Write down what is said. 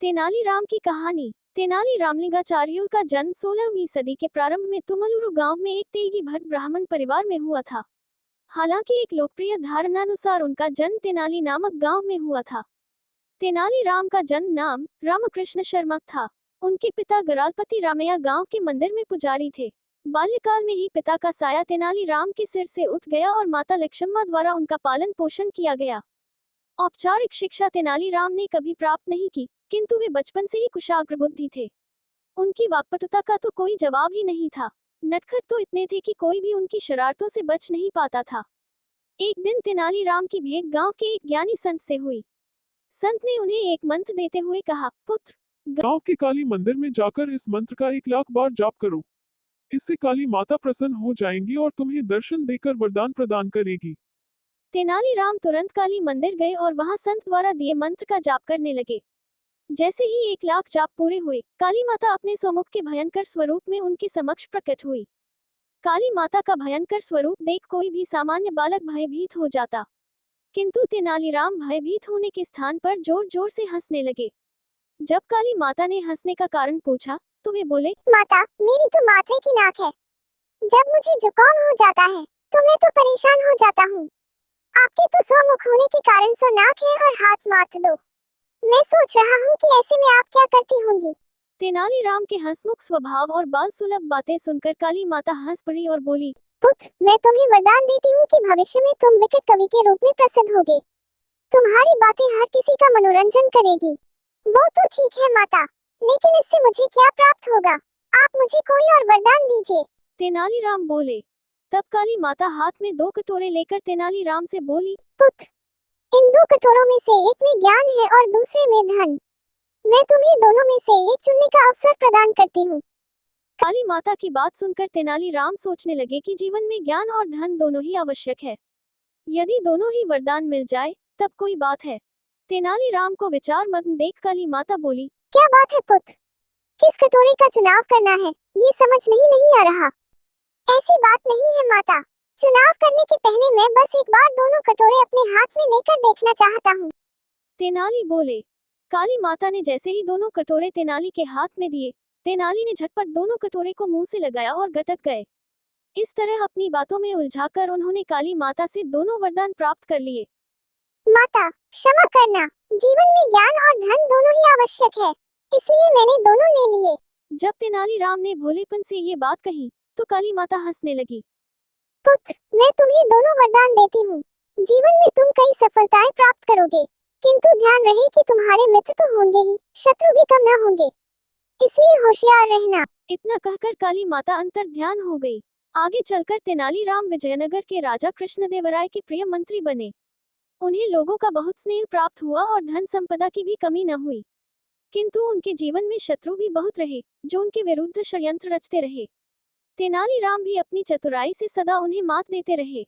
तेनालीराम की कहानी। तेनाली रामलिंगाचार्य का जन्म 16वीं सदी के प्रारंभ में तुमलुरु गांव में एक तेलगी भट्ट ब्राह्मण परिवार में हुआ था। हालांकि एक लोकप्रिय धारणानुसार उनका जन्म तेनाली नामक गांव में हुआ था। तेनालीराम का जन्म नाम रामकृष्ण शर्मा था। उनके पिता गरालपति रामैया गांव के मंदिर में पुजारी थे। बाल्यकाल में ही पिता का साया तेनालीराम के सिर से उठ गया और माता लक्ष्मम्मा द्वारा उनका पालन पोषण किया गया। औपचारिक शिक्षा तेनालीराम ने कभी प्राप्त नहीं की, किंतु वे बचपन से ही कुशाग्र बुद्धि थे। उनकी वाक्पटुता का तो कोई जवाब ही नहीं था। नटखट तो इतने थे कि कोई भी उनकी शरारतों से बच नहीं पाता था। एक दिन तेनालीराम की भेंट गांव के एक ज्ञानी संत से हुई। संत ने उन्हें एक मंत्र देते हुए कहा, पुत्र, गांव के काली मंदिर में जाकर इस मंत्र का 1,00,000 बार जाप करो। इससे काली माता प्रसन्न हो जाएंगी और तुम्हें दर्शन देकर वरदान प्रदान करेगी। तेनालीराम तुरंत काली मंदिर गए और वहां संत द्वारा दिए मंत्र का जाप करने लगे। जैसे ही 1,00,000 जाप पूरे हुए, काली माता अपने स्वमुख के भयंकर स्वरूप में उनके समक्ष प्रकट हुई। काली माता का भयंकर स्वरूप देख कोई भी सामान्य बालक भयभीत हो जाता, किंतु तेनालीराम भयभीत होने के स्थान पर जोर जोर से हंसने लगे। जब काली माता ने हंसने का कारण पूछा, तो वे बोले, माता, मेरी तो माथे की नाक है। जब मुझे जुकाम हो जाता है, तो मैं तो परेशान हो जाता हूँ। आपके तो 100 मुख होने के कारण 100 नाक है और हाथ मात्र 2। मैं सोच रहा हूँ कि ऐसे में आप क्या करती होंगी। तेनालीराम के हंसमुख स्वभाव और बाल सुलभ बातें सुनकर काली माता हंस पड़ी और बोली, पुत्र, मैं तुम्हें वरदान देती हूँ कि भविष्य में तुम विकट कवि के रूप में प्रसिद्ध होगे। तुम्हारी बातें हर किसी का मनोरंजन करेगी। वो तो ठीक है माता, लेकिन इससे मुझे क्या प्राप्त होगा? आप मुझे कोई और वरदान दीजिए। तेनालीराम बोले। तब काली माता हाथ में 2 कटोरे लेकर तेनालीराम से बोली, पुत्र, इन 2 कटोरों में से एक में ज्ञान है और दूसरे में धन। मैं तुम्हें दोनों में से एक चुनने का अवसर प्रदान करती हूँ। काली माता की बात सुनकर तेनालीराम सोचने लगे कि जीवन में ज्ञान और धन दोनों ही आवश्यक है। यदि दोनों ही वरदान मिल जाए, तब कोई बात है। तेनालीराम को विचार मग्न देख काली माता बोली, क्या बात है पुत्र? किस कटोरे का चुनाव करना है, ये समझ नहीं आ रहा। ऐसी बात नहीं है माता। चुनाव करने के पहले मैं बस एक बार दोनों कटोरे अपने हाथ में लेकर देखना चाहता हूँ। तेनाली बोले। काली माता ने जैसे ही दोनों कटोरे तेनाली के हाथ में दिए, तेनाली ने झटपट दोनों कटोरे को मुंह से लगाया और गटक गए। इस तरह अपनी बातों में उलझाकर उन्होंने काली माता से दोनों वरदान प्राप्त कर लिए। माता, क्षमा करना। जीवन में ज्ञान और धन दोनों ही आवश्यक है, इसलिए मैंने दोनों ले लिए। जब तेनालीराम ने भोलेपन से ये बात कही, तो काली माता हंसने लगी। पुत्र, मैं तुम्हें दोनों वरदान देती हूँ। जीवन में तुम कई सफलताएं प्राप्त करोगे, किंतु ध्यान रहे कि तुम्हारे मित्र तो होंगे ही, शत्रु भी कम न होंगे। इसलिए होशियार रहना। इतना कहकर काली माता अंतर ध्यान हो गई। आगे चलकर तेनालीराम विजयनगर के राजा कृष्णदेवराय के प्रिय मंत्री बने। उन्हें लोगों का बहुत स्नेह प्राप्त हुआ और धन संपदा की भी कमी न हुई, किंतु उनके जीवन में शत्रु भी बहुत रहे, जो उनके विरुद्ध षड्यंत्र रचते रहे। तेनालीराम भी अपनी चतुराई से सदा उन्हें मात देते रहे।